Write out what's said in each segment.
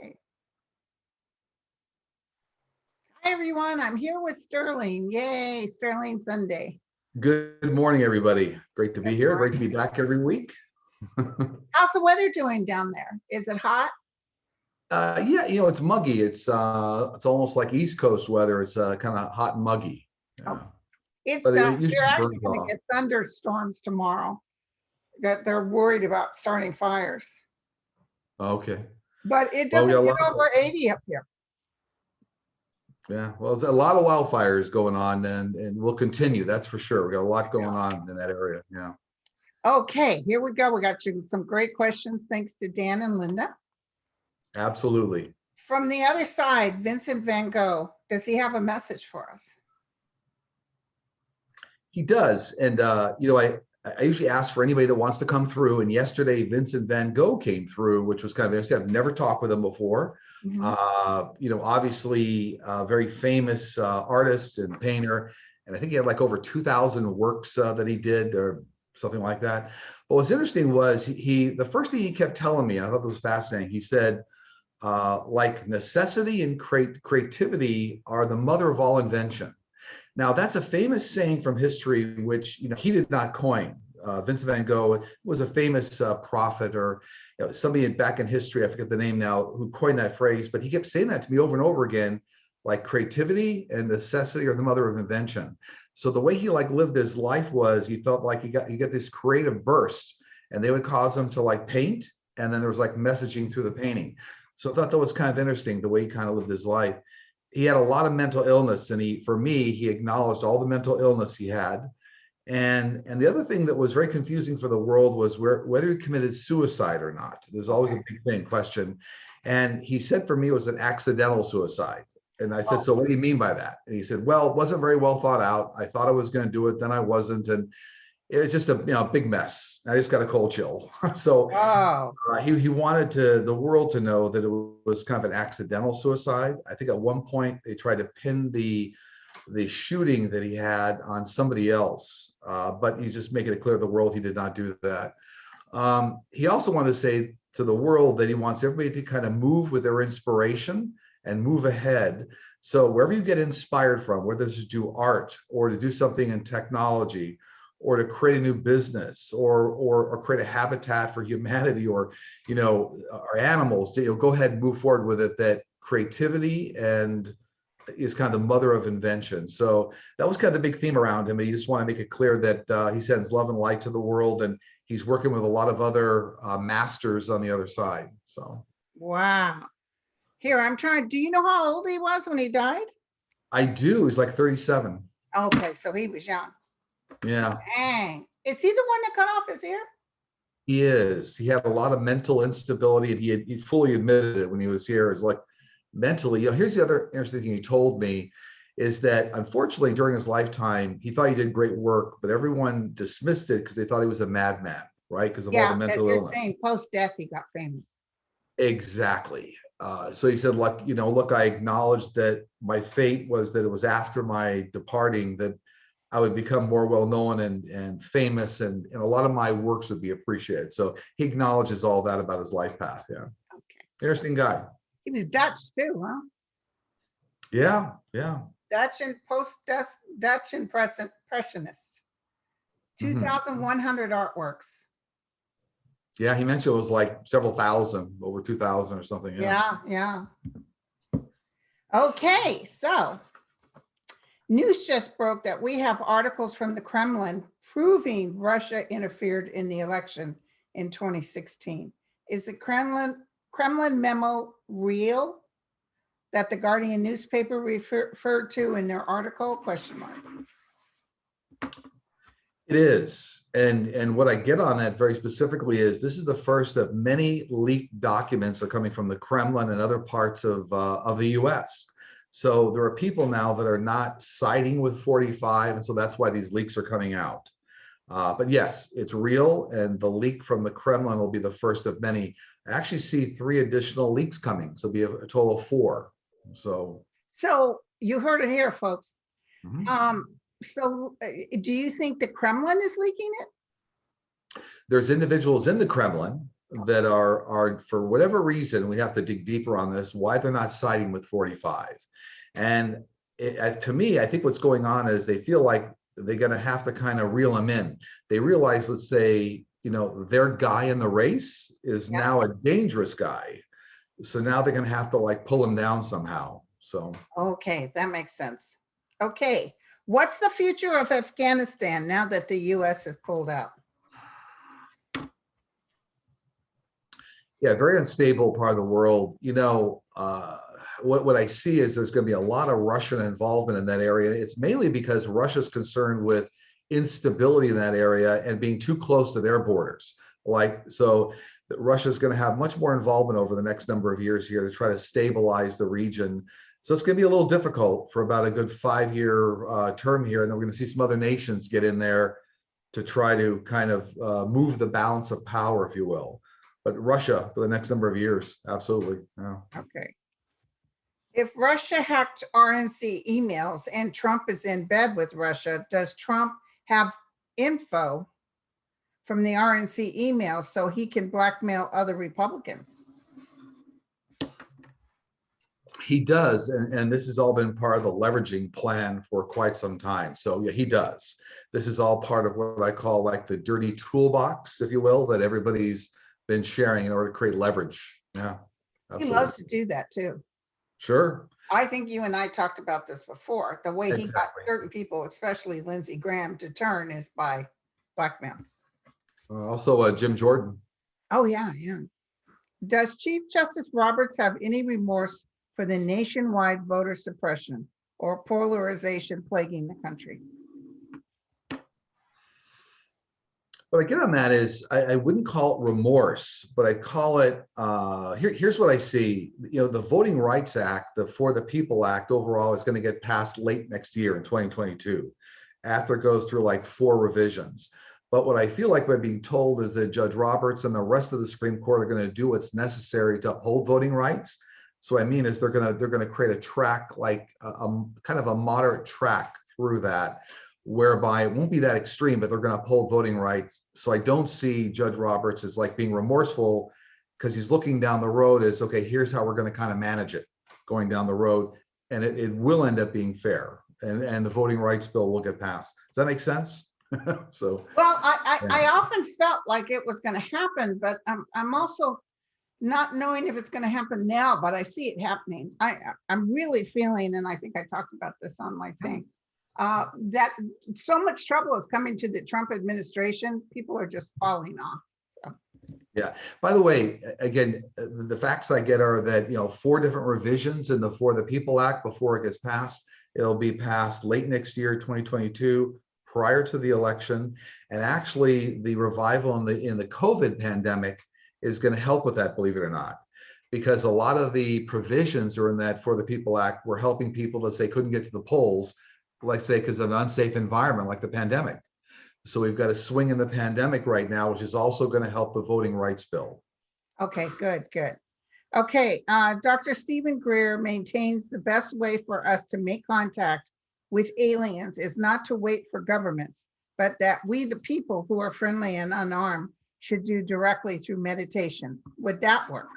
Hi, everyone. I'm here with Sterling. Yay, Sterling Sunday. Good morning, everybody. Great to be here. Great to be back every week. How's the weather doing down there? Is it hot? Yeah, it's muggy. It's almost like East Coast weather. It's kind of hot and muggy. Oh, But it we're usually actually burns going to off. get thunderstorms tomorrow that they're worried about starting fires. Okay. But it Well, we doesn't got a get lot over 80 up here. Yeah, well, it's a lot of wildfires going on, and we'll continue. That's for sure. We got a lot going on in that area. Yeah. Okay, here we go. We got you some great questions. Thanks to Dan and Linda. Absolutely. From the other side, Vincent Van Gogh, does he have a message for us? He does. And, I usually ask for anybody that wants to come through. And yesterday, Vincent Van Gogh came through, which was kind of interesting. I've never talked with him before. Obviously, very famous artist and painter. And I think he had like over 2,000 works that he did or something like that. But what's interesting was the first thing he kept telling me, I thought this was fascinating. He said, like necessity and creativity are the mother of all invention. Now, that's a famous saying from history, which he did not coin. Vincent Van Gogh was a famous prophet or somebody back in history, I forget the name now, who coined that phrase, but he kept saying that to me over and over again, like creativity and necessity are the mother of invention. So the way he lived his life was he felt like he got this creative burst, and they would cause him to paint, and then there was messaging through the painting. So I thought that was kind of interesting, the way he kind of lived his life. He had a lot of mental illness, and he acknowledged all the mental illness he had. And the other thing that was very confusing for the world was whether he committed suicide or not. There's always a big question. And he said for me it was an accidental suicide. And I said, so what do you mean by that? And he said, well, it wasn't very well thought out. I thought I was going to do it, then I wasn't. And it was just a big mess. I just got a cold chill. So he wanted the world to know that it was kind of an accidental suicide. I think at one point they tried to pin the shooting that he had on somebody else, but he's just making it clear to the world he did not do that. He also wanted to say to the world that he wants everybody to kind of move with their inspiration and move ahead. So wherever you get inspired from, whether it's to do art or to do something in technology, or to create a new business, or create a habitat for humanity, or our animals, go ahead and move forward with it. That creativity and is kind of the mother of invention. So that was kind of the big theme around him. He just want to make it clear that he sends love and light to the world, and he's working with a lot of other masters on the other side. So wow. Here, I'm trying. Do you know how old he was when he died? I do. He's like 37. Okay, so he was young. Yeah. Dang. Is he the one that cut off his ear? He is. He had a lot of mental instability, and he fully admitted it when he was here. Is like mentally, here's the other interesting thing he told me is that unfortunately during his lifetime, he thought he did great work, but everyone dismissed it because they thought he was a madman, right? Because of all the mental illness. You're saying post-death he got famous. Exactly. So he said, look, I acknowledged that my fate was that it was after my departing that I would become more well-known and famous, and a lot of my works would be appreciated. So he acknowledges all that about his life path. Yeah. Okay. Interesting guy. He was Dutch too, huh? Yeah. Dutch and Dutch impressionist. 2,100 artworks. Yeah, he mentioned it was like several thousand, over 2,000 or something. Yeah. Okay, so news just broke that we have articles from the Kremlin proving Russia interfered in the election in 2016. Is the Kremlin memo real that the Guardian newspaper referred to in their article? Question mark. It is. And what I get on that very specifically is this is the first of many leaked documents that are coming from the Kremlin and other parts of the US. So there are people now that are not siding with 45, and so that's why these leaks are coming out. But yes, it's real, and the leak from the Kremlin will be the first of many. I actually see 3 additional leaks coming, so it'll be a total of 4. So you heard it here, folks. So do you think the Kremlin is leaking it? There's individuals in the Kremlin that are for whatever reason, we have to dig deeper on this, why they're not siding with 45. And to me, I think what's going on is they feel like they're going to have to kind of reel them in. They realize, let's say, their guy in the race is now a dangerous guy. So now they're going to have to like pull him down somehow. So. Okay, that makes sense. Okay, what's the future of Afghanistan now that the US has pulled out? Yeah, very unstable part of the world. What I see is there's going to be a lot of Russian involvement in that area. It's mainly because Russia's concerned with instability in that area and being too close to their borders. So Russia's going to have much more involvement over the next number of years here to try to stabilize the region. So it's going to be a little difficult for about a good 5-year term here. And then we're going to see some other nations get in there to try to kind of move the balance of power, if you will. But Russia for the next number of years, absolutely. Yeah. Okay. If Russia hacked RNC emails and Trump is in bed with Russia, does Trump have info from the RNC emails so he can blackmail other Republicans? He does, and this has all been part of the leveraging plan for quite some time. So yeah, he does. This is all part of what I call like the dirty toolbox, if you will, that everybody's been sharing in order to create leverage. Yeah, absolutely. He loves to do that too. Sure. I think you and I talked about this before. The way he got certain people, especially Lindsey Graham, to turn is by blackmail. Also, Jim Jordan. Oh, yeah, yeah. Does Chief Justice Roberts have any remorse for the nationwide voter suppression or polarization plaguing the country? What I get on that is I wouldn't call it remorse, but I call it, here's what I see. The Voting Rights Act, the For the People Act overall is going to get passed late next year in 2022, after it goes through like 4 revisions. But what I feel like by being told is that Judge Roberts and the rest of the Supreme Court are going to do what's necessary to uphold voting rights. So what I mean is they're going to create a track, like a kind of a moderate track through that, whereby it won't be that extreme, but they're going to uphold voting rights. So I don't see Judge Roberts as like being remorseful, because he's looking down the road as, okay, here's how we're going to kind of manage it going down the road. And it will end up being fair, and the voting rights bill will get passed. Does that make sense? So, well, I often felt like it was going to happen, but I'm also not knowing if it's going to happen now, but I see it happening. I'm really feeling, and I think I talked about this on my thing, that so much trouble is coming to the Trump administration. People are just falling off. So. Yeah. By the way, again, the facts I get are that 4 different revisions in the For the People Act before it gets passed. It'll be passed late next year, 2022, prior to the election. And actually, the revival in the COVID pandemic is going to help with that, believe it or not, because a lot of the provisions are in that For the People Act were helping people that say couldn't get to the polls, let's say because of an unsafe environment like the pandemic. So we've got a swing in the pandemic right now, which is also going to help the voting rights bill. Okay, good, good. Okay, Dr. Stephen Greer maintains the best way for us to make contact with aliens is not to wait for governments, but that we, the people who are friendly and unarmed, should do directly through meditation. Would that work?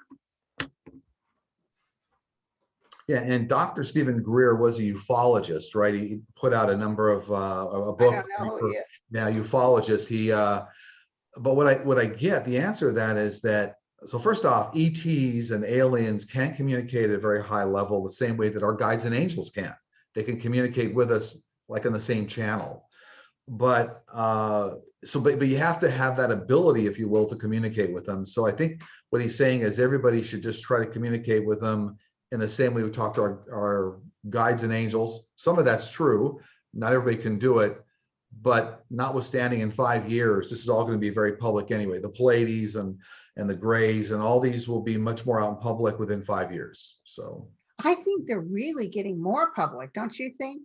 Yeah, and Dr. Stephen Greer was a ufologist, right? He put out a number of a book. I don't know who he is. Yeah, ufologist. But what I get, the answer to that is that, so first off, ETs and aliens can't communicate at a very high level the same way that our guides and angels can. They can communicate with us like on the same channel. But but you have to have that ability, if you will, to communicate with them. So I think what he's saying is everybody should just try to communicate with them in the same way we talk to our guides and angels. Some of that's true. Not everybody can do it, but notwithstanding, in 5 years, this is all going to be very public anyway. The Pleiades and the Greys and all these will be much more out in public within 5 years. So I think they're really getting more public, don't you think?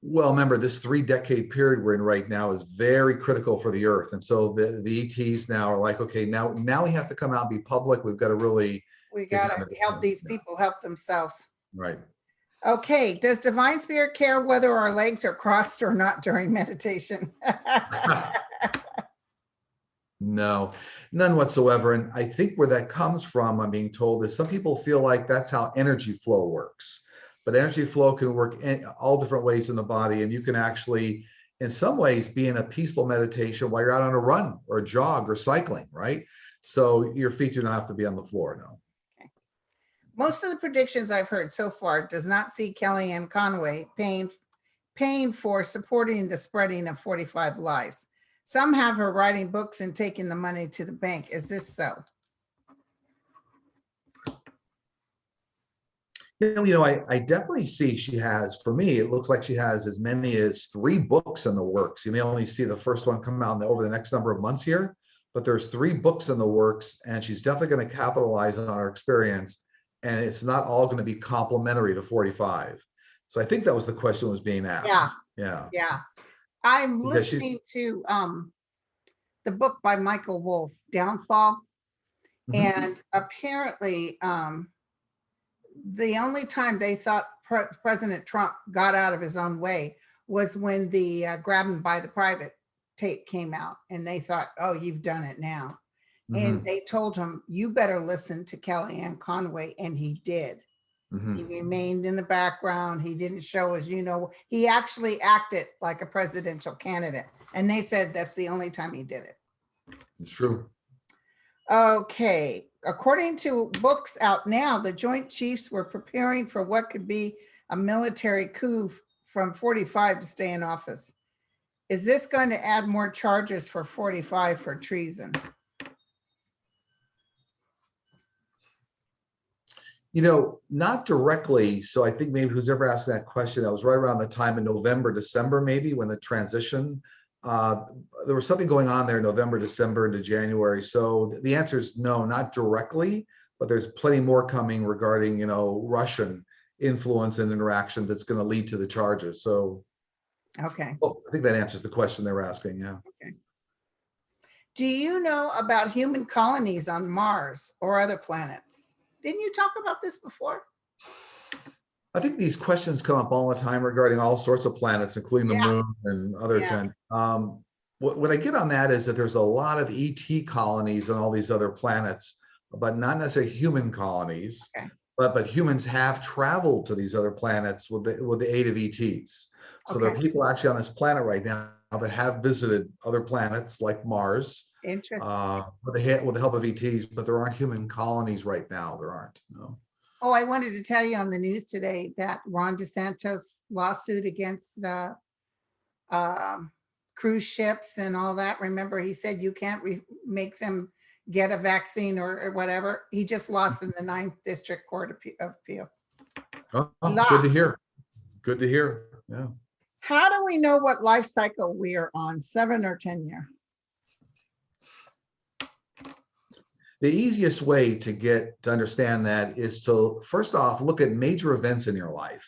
Well, remember, this 3-decade period we're in right now is very critical for the Earth. And so the ETs now are like, okay, now we have to come out and be public. We've got to really... We got to help these people help themselves. Right. Okay. Does Divine Spirit care whether our legs are crossed or not during meditation? No, none whatsoever. And I think where that comes from, I'm being told, is some people feel like that's how energy flow works. But energy flow can work in all different ways in the body. And you can actually, in some ways, be in a peaceful meditation while you're out on a run or a jog or cycling, right? So your feet do not have to be on the floor, no. Okay. Most of the predictions I've heard so far does not see Kellyanne Conway paying for supporting the spreading of 45 lies. Some have her writing books and taking the money to the bank. Is this so? I definitely see she has, for me, it looks like she has as many as 3 books in the works. You may only see the first one come out over the next number of months here, but there's 3 books in the works, and she's definitely going to capitalize on our experience. And it's not all going to be complementary to 45. So I think that was the question was being asked. Yeah. I'm Because she's listening to the book by Michael Wolff, Downfall. And apparently the only time they thought President Trump got out of his own way was when the grab him by the private tape came out, and they thought, oh, you've done it now. And they told him, you better listen to Kellyanne Conway, and he did. He remained in the background. He didn't show, as you know, he actually acted like a presidential candidate, and they said that's the only time he did it. It's true. Okay, according to books out now, the Joint Chiefs were preparing for what could be a military coup from 45 to stay in office. Is this going to add more charges for 45 for treason? Not directly. So I think maybe who's ever asked that question, that was right around the time in November, December, maybe when the transition, there was something going on there, November, December into January. So the answer is no, not directly, but there's plenty more coming regarding, Russian influence and interaction that's going to lead to the charges. So, okay. I think that answers the question they were asking. Yeah. Okay. Do you know about human colonies on Mars or other planets? Didn't you talk about this before? I think these questions come up all the time regarding all sorts of planets, including the moon and other. What I get on that is that there's a lot of ET colonies on all these other planets, but not necessarily human colonies. Okay. But humans have traveled to these other planets with the aid of ETs. So there are people actually on this planet right now that have visited other planets like Mars. Interesting. With the help of ETs, but there aren't human colonies right now. There aren't. No. Oh, I wanted to tell you on the news today that Ron DeSantis lawsuit against cruise ships and all that. Remember, he said you can't make them get a vaccine or whatever. He just lost in the 9th District Court of Appeal. Oh, good to hear. Good to hear. Yeah. How do we know what life cycle we are on, 7 or 10 year? The easiest way to understand that is to first off look at major events in your life.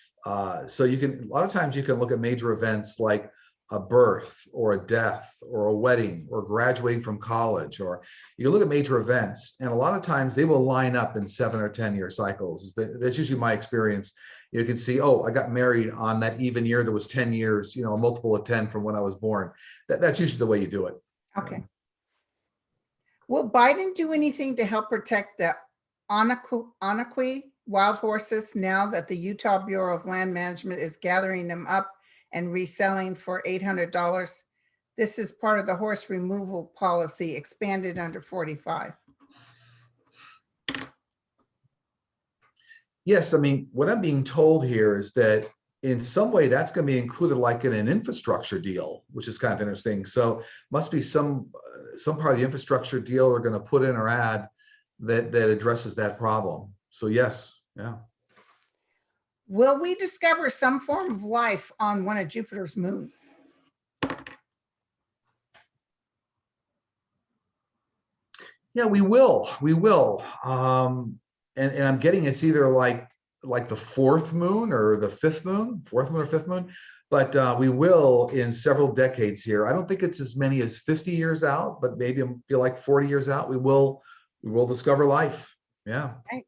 So you can, a lot of times you can look at major events like a birth or a death or a wedding or graduating from college, or you look at major events, and a lot of times they will line up in 7 or 10 year cycles. That's usually my experience. You can see, oh, I got married on that even year that was 10 years, a multiple of 10 from when I was born. That's usually the way you do it. Okay. Will Biden do anything to help protect the anaque wild horses now that the Utah Bureau of Land Management is gathering them up and reselling for $800? This is part of the horse removal policy expanded under 45. Yes, I mean, what I'm being told here is that in some way that's going to be included like in an infrastructure deal, which is kind of interesting. So must be some part of the infrastructure deal they're going to put in or add that addresses that problem. So yes, yeah. Will we discover some form of life on one of Jupiter's moons? Yeah, we will. We will. And I'm getting it's either like the 4th moon or the 5th moon, 4th moon or 5th moon. But we will in several decades here. I don't think it's as many as 50 years out, but maybe it'll be like 40 years out. We will discover life. Yeah. Right.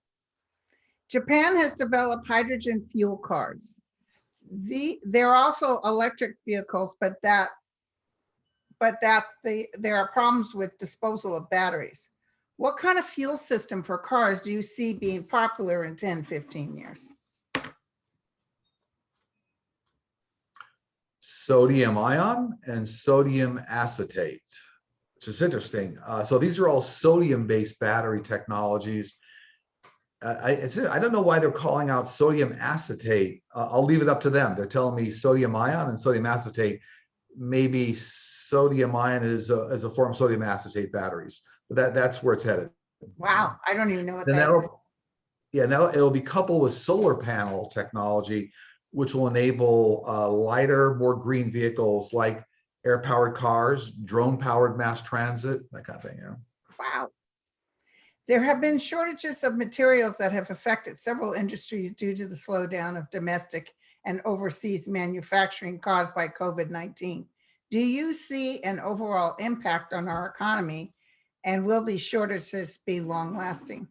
Japan has developed hydrogen fuel cars. There are also electric vehicles, but that but there are problems with disposal of batteries. What kind of fuel system for cars do you see being popular in 10, 15 years? Sodium ion and sodium acetate, which is interesting. So these are all sodium-based battery technologies. I don't know why they're calling out sodium acetate. I'll leave it up to them. They're telling me sodium ion and sodium acetate. Maybe sodium ion is a form of sodium acetate batteries, but that's where it's headed. Wow, I don't even know what Then that is. now it'll be coupled with solar panel technology, which will enable lighter, more green vehicles like air-powered cars, drone-powered mass transit, that kind of thing. Yeah. Wow. There have been shortages of materials that have affected several industries due to the slowdown of domestic and overseas manufacturing caused by COVID-19. Do you see an overall impact on our economy, and will these shortages be long-lasting?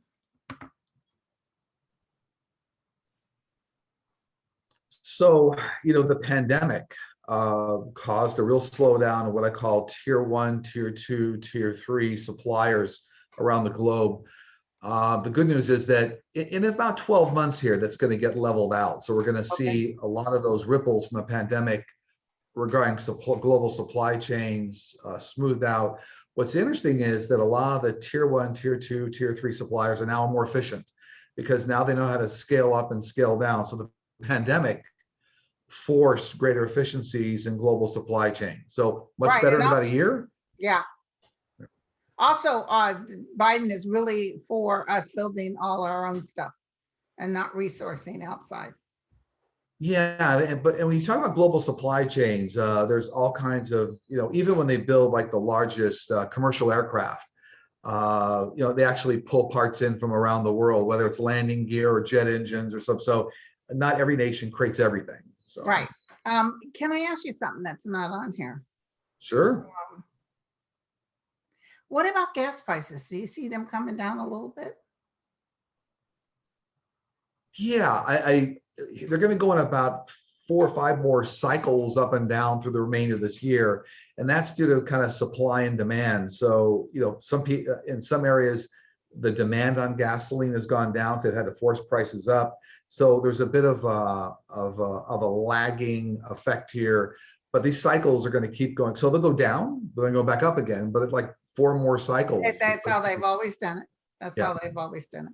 So, the pandemic caused a real slowdown of what I call tier 1, tier 2, tier 3 suppliers around the globe. The good news is that in about 12 months here, that's going to get leveled out. So we're going to see a lot of those ripples from the pandemic regarding global supply chains smoothed out. What's interesting is that a lot of the tier 1, tier 2, tier 3 suppliers are now more efficient because now they know how to scale up and scale down. So the pandemic forced greater efficiencies in global supply chain. So much better in about a year. Yeah. Also, Biden is really for us building all our own stuff and not resourcing outside. Yeah, and when you talk about global supply chains, there's all kinds of, even when they build like the largest commercial aircraft, they actually pull parts in from around the world, whether it's landing gear or jet engines or something. So not every nation creates everything. So. Right. Can I ask you something that's not on here? Sure. What about gas prices? Do you see them coming down a little bit? Yeah, they're going to go in about 4 or 5 more cycles up and down through the remainder of this year, and that's due to kind of supply and demand. So, in some areas, the demand on gasoline has gone down, so they've had to force prices up. So there's a bit of a lagging effect here, but these cycles are going to keep going. So they'll go down, but then go back up again. But it's like 4 more cycles. That's how they've always done it. That's how they've always done it.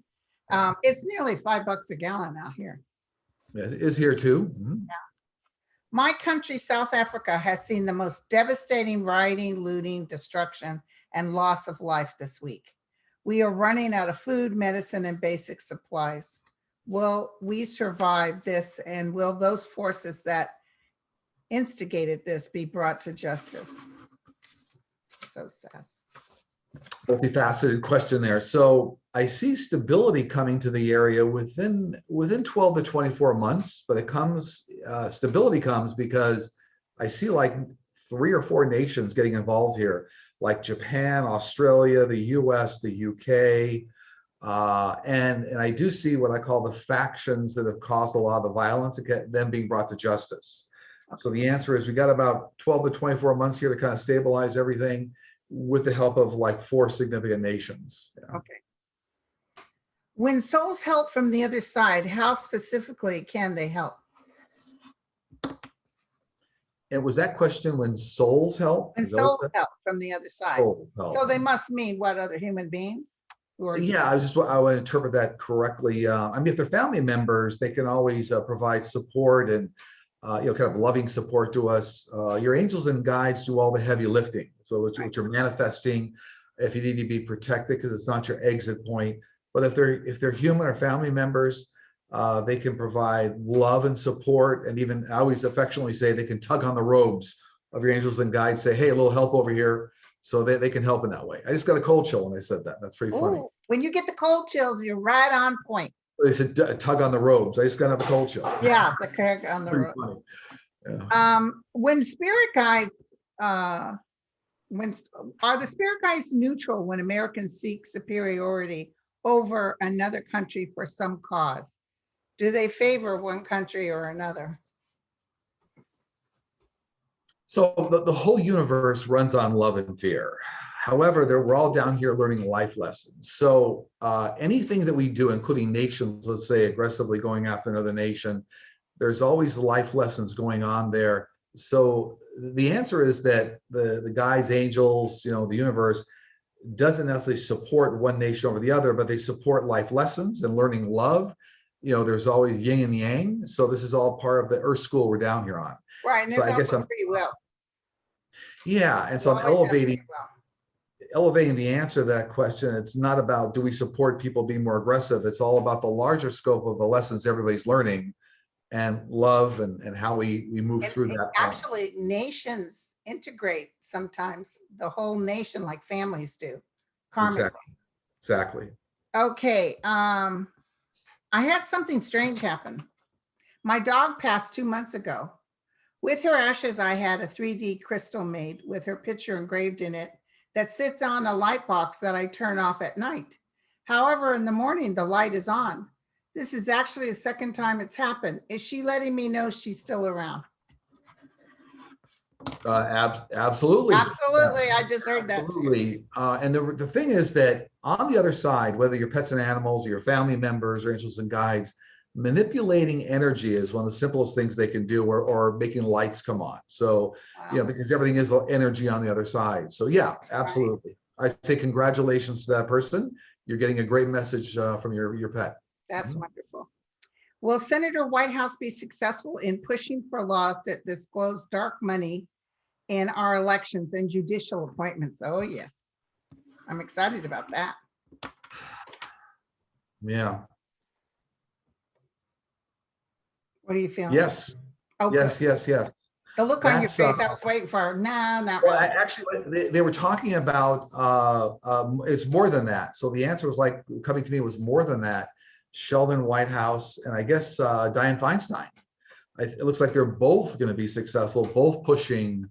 It's nearly $5 a gallon out here. Yeah, it is here too. Mm-hmm. Yeah. My country, South Africa, has seen the most devastating rioting, looting, destruction, and loss of life this week. We are running out of food, medicine, and basic supplies. Will we survive this, and will those forces that instigated this be brought to justice? So sad. Multifaceted question there. So I see stability coming to the area within 12 to 24 months, but stability comes because I see like 3 or 4 nations getting involved here, like Japan, Australia, the US, the UK, and I do see what I call the factions that have caused a lot of the violence, them being brought to justice. So the answer is we got about 12 to 24 months here to kind of stabilize everything, with the help of like 4 significant nations. Yeah. Okay. When souls help from the other side, how specifically can they help? And was that question when souls help? When souls help from the other side. So they must mean what, other human beings? Yeah, I want to interpret that correctly. If they're family members, they can always provide support and kind of loving support to us. Your angels and guides do all the heavy lifting. So it's what you're manifesting. If you need to be protected, because it's not your exit point. But if they're human or family members, they can provide love and support. And even I always affectionately say they can tug on the robes of your angels and guides. Say, hey, a little help over here, so they can help in that way. I just got a cold chill when I said that. That's pretty funny. When you get the cold chills, you're right on point. They said tug on the robes. I just got the cold chill. Yeah, the tug on the robe. Yeah. When spirit guides, are the spirit guides neutral when Americans seek superiority over another country for some cause? Do they favor one country or another? So the whole universe runs on love and fear. However, we're all down here learning life lessons. So anything that we do, including nations, let's say aggressively going after another nation, there's always life lessons going on there. So the answer is that the guides, angels, the universe doesn't necessarily support one nation over the other, but they support life lessons and learning love. There's always yin and yang. So this is all part of the Earth school we're down here on. Right, and So there's I guess also free will. yeah. And so You I'm always have free elevating the answer to that question. It's not about do we support people being more aggressive. It's all about the larger scope of the lessons everybody's learning and love and how we move will. through And that. actually, nations integrate sometimes the whole nation like families do, karmically. Exactly. Okay, I had something strange happen. My dog passed 2 months ago. With her ashes, I had a 3D crystal made with her picture engraved in it that sits on a light box that I turn off at night. However, in the morning, the light is on. This is actually the second time it's happened. Is she letting me know she's still around? Absolutely. Absolutely. I just heard that too. Absolutely. And the thing is that on the other side, whether you're pets and animals or your family members or angels and guides, manipulating energy is one of the simplest things they can do, or making lights come on. So, Wow. because everything is energy on the other side. So yeah, absolutely. I say congratulations to that person. You're getting a great message from your pet. That's wonderful. Will Senator Whitehouse be successful in pushing for laws that disclose dark money in our elections and judicial appointments? Oh, yes. I'm excited about that. Yeah. What are you feeling? Yes. Oh, Yes. good. Yes. Yes. The look on your That's, face, I was waiting for. No, not Well, really. actually, they were talking about it's more than that. So the answer was like coming to me was more than that. Sheldon Whitehouse and I guess Dianne Feinstein. It looks like they're both going to be successful, both pushing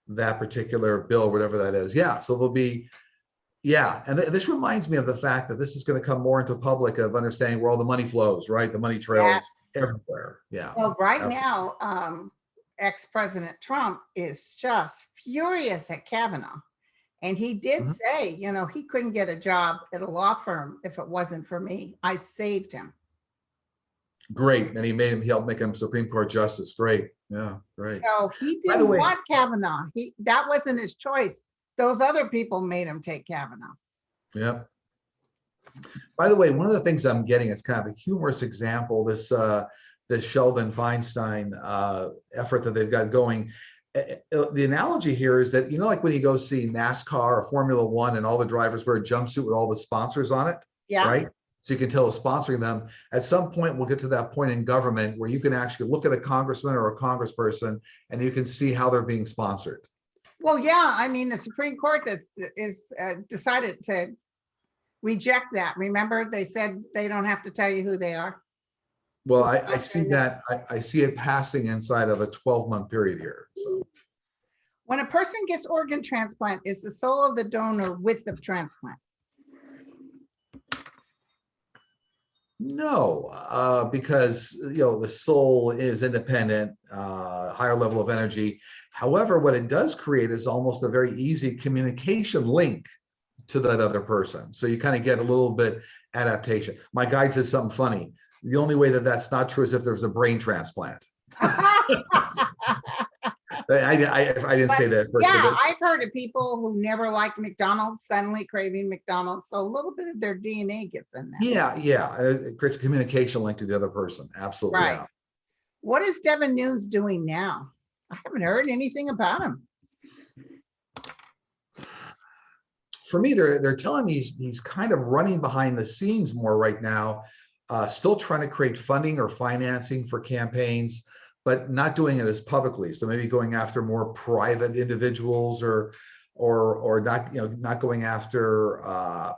that particular bill, whatever that is. Yeah. So there'll be, yeah. And this reminds me of the fact that this is going to come more into public of understanding where all the money flows, right? The money trails everywhere. Yeah. Well, right Absolutely. now, ex-President Trump is just furious at Kavanaugh. And he did say, he couldn't get a job at a law firm if it wasn't for me. I saved him. Great. And he helped make him Supreme Court Justice. Great. Yeah, great. So he By the didn't way, want Kavanaugh. That wasn't his choice. Those other people made him take Kavanaugh. yeah. By the way, one of the things I'm getting is kind of a humorous example, this Sheldon Feinstein effort that they've got going. The analogy here is that, like when you go see NASCAR or Formula One and all the drivers wear a jumpsuit with all the sponsors on it, right? So you can tell who's sponsoring them. At some point, we'll get to that point in government where you can actually look at a congressman or a congressperson and you can see how they're being sponsored. Well, yeah, I mean, the Supreme Court is decided to reject that. Remember, they said they don't have to tell you who they are. Well, I see that. I see it passing inside of a 12-month period here. So when a person gets organ transplant, is the soul of the donor with the transplant? No, because the soul is independent, higher level of energy. However, what it does create is almost a very easy communication link to that other person. So you kind of get a little bit adaptation. My guide says something funny. The only way that that's not true is if there's a brain transplant. I didn't say that. Yeah, I've heard of people who never liked McDonald's suddenly craving McDonald's. So a little bit of their DNA gets in there. Yeah. It creates a communication link to the other person. Absolutely. Right. Yeah. What is Devin Nunes doing now? I haven't heard anything about him. For me, they're telling me he's kind of running behind the scenes more right now, still trying to create funding or financing for campaigns, but not doing it as publicly. So maybe going after more private individuals or not going after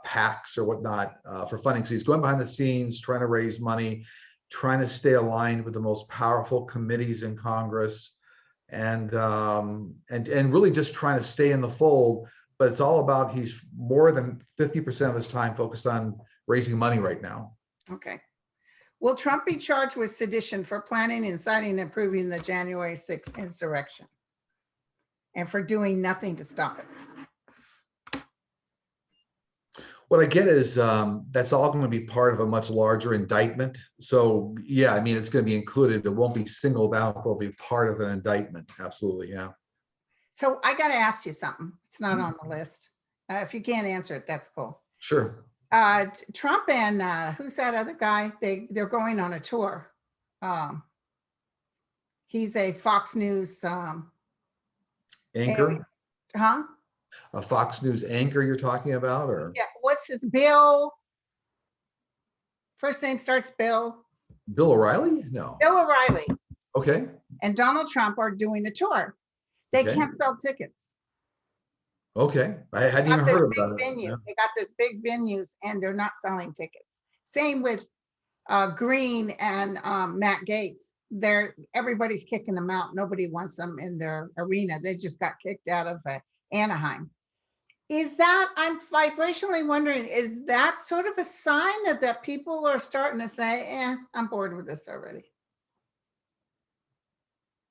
PACs or whatnot for funding. So he's going behind the scenes, trying to raise money, trying to stay aligned with the most powerful committees in Congress, and really just trying to stay in the fold. But it's all about, he's more than 50% of his time focused on raising money right now. Okay. Will Trump be charged with sedition for planning, inciting, and approving the January 6th insurrection? and for doing nothing to stop it. What I get is that's all going to be part of a much larger indictment. So yeah, I mean, it's going to be included. It won't be singled out. It'll be part of an indictment. Absolutely, yeah. So I got to ask you something. It's not on the list. If you can't answer it, that's cool. Sure. Trump and who's that other guy? They're going on a tour. He's a Fox News Anchor, huh? a Fox News anchor you're talking about, or Yeah, what's his Bill? First name starts Bill. Bill O'Reilly? No. Bill O'Reilly Okay. and Donald Trump are doing a tour. They Okay. can't sell tickets. Okay. I hadn't even heard about it. Yeah. They got this big venues and they're not selling tickets. Same with Green and Matt Gaetz. Everybody's kicking them out. Nobody wants them in their arena. They just got kicked out of Anaheim. Is that, I'm vibrationally wondering, is that sort of a sign that people are starting to say, I'm bored with this already?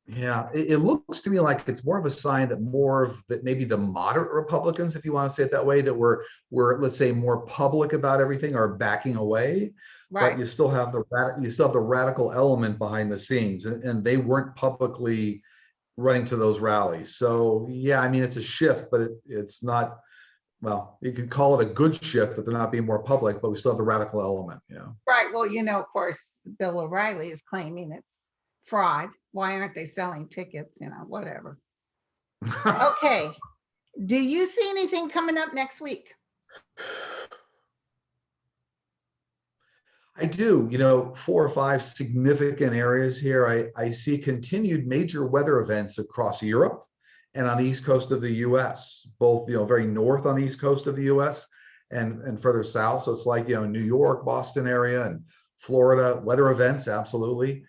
Yeah, it looks to me like it's more of a sign that more of that maybe the moderate Republicans, if you want to say it that way, that were let's say more public about everything, are backing away. Right. But you still have the radical element behind the scenes, and they weren't publicly running to those rallies. So yeah, I mean, it's a shift, but it's not. Well, you could call it a good shift, but they're not being more public. But we still have the radical element. Yeah. Right. Well, of course, Bill O'Reilly is claiming it's fraud. Why aren't they selling tickets? Whatever. Okay. Do you see anything coming up next week? I do, 4 or 5 significant areas here. I see continued major weather events across Europe and on the east coast of the US, both, very north on the east coast of the US and further south. So it's like, New York, Boston area and Florida, weather events, absolutely.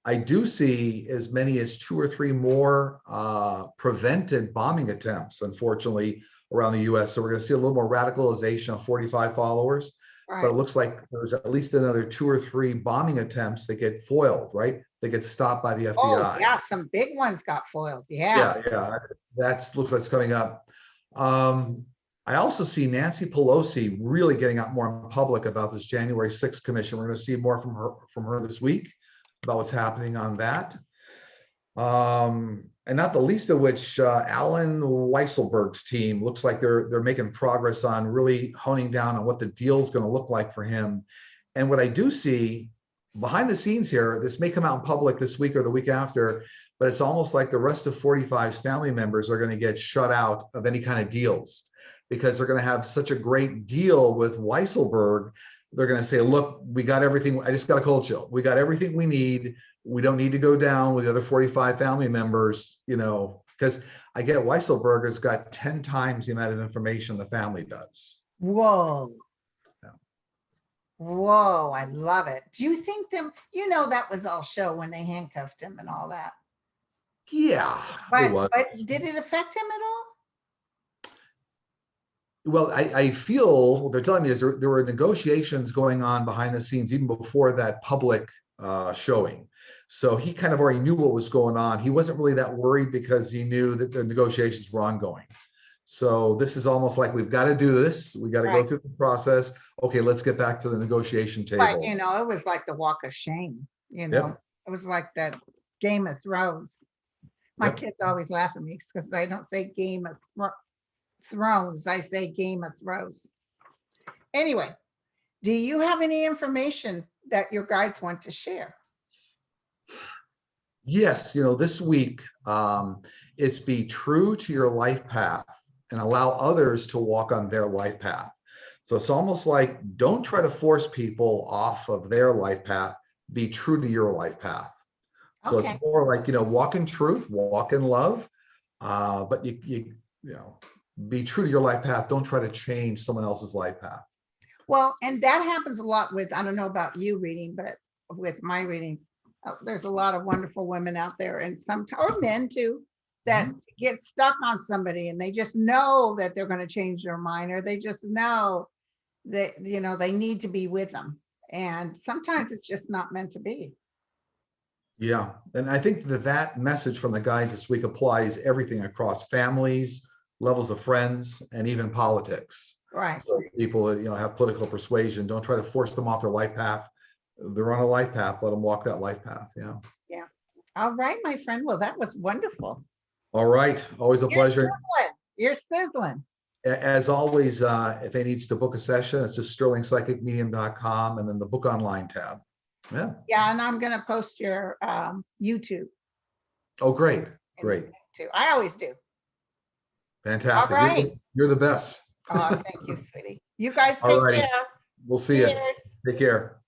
I do see as many as 2 or 3 more prevented bombing attempts, unfortunately, around the US. So we're going to see a little more radicalization of 45 followers. Right. But it looks like there's at least another 2 or 3 bombing attempts that get foiled, right? They get stopped by the FBI. Oh, yeah, some big ones got foiled. Yeah. Yeah. Looks like it's coming up. I also see Nancy Pelosi really getting out more in public about this January 6th commission. We're going to see more from her this week about what's happening on that. And not the least of which, Alan Weisselberg's team looks like they're making progress on really honing down on what the deal is going to look like for him. And what I do see behind the scenes here, this may come out in public this week or the week after, but it's almost like the rest of 45's family members are going to get shut out of any kind of deals because they're going to have such a great deal with Weisselberg. They're going to say, look, we got everything. I just got a cold chill. We got everything we need. We don't need to go down with the other 45 family members, because I get Weisselberg has got 10 times the amount of information the family does. Whoa. Yeah. Whoa, I love it. Do you think that was all show when they handcuffed him and all that? Yeah, it was. But did it affect him at all? Well, I feel what they're telling me is there were negotiations going on behind the scenes even before that public showing. So he kind of already knew what was going on. He wasn't really that worried because he knew that the negotiations were ongoing. So this is almost like, we've got to do this. We got to go through the process. Okay, let's get back to the negotiation table. But, it was like the walk of shame, It was like that Game of Thrones. My kids always laugh at me because I don't say Game of Thrones. I say Game of Thrones. Anyway, do you have any information that your guys want to share? Yes, this week, it's be true to your life path and allow others to walk on their life path. So it's almost like, don't try to force people off of their life path, be true to your life path. So It's more like, walk in truth, walk in love, but you be true to your life path. Don't try to change someone else's life path. Well, and that happens a lot with, I don't know about you reading, but with my readings, there's a lot of wonderful women out there, and some, or men too, that get stuck on somebody and they just know that they're going to change their mind, or they just know that, they need to be with them. And sometimes it's just not meant to be. Yeah, and I think that that message from the guides this week applies everything across families, levels of friends, and even politics. Right. So people, have political persuasion. Don't try to force them off their life path. They're on a life path. Let them walk that life path. Yeah. Yeah. All right, my friend. Well, that was wonderful. All right. Always a You're pleasure. sizzling. You're sizzling. As always, if they needs to book a session, it's just sterlingpsychicmedium.com and then the book online tab. Yeah. Yeah, and I'm going to post your YouTube Oh, great. in the Great. thing, too. I always do. Fantastic. All right. You're the best. Oh, thank you, sweetie. You guys All take righty. care. We'll see you. Cheers. Take care.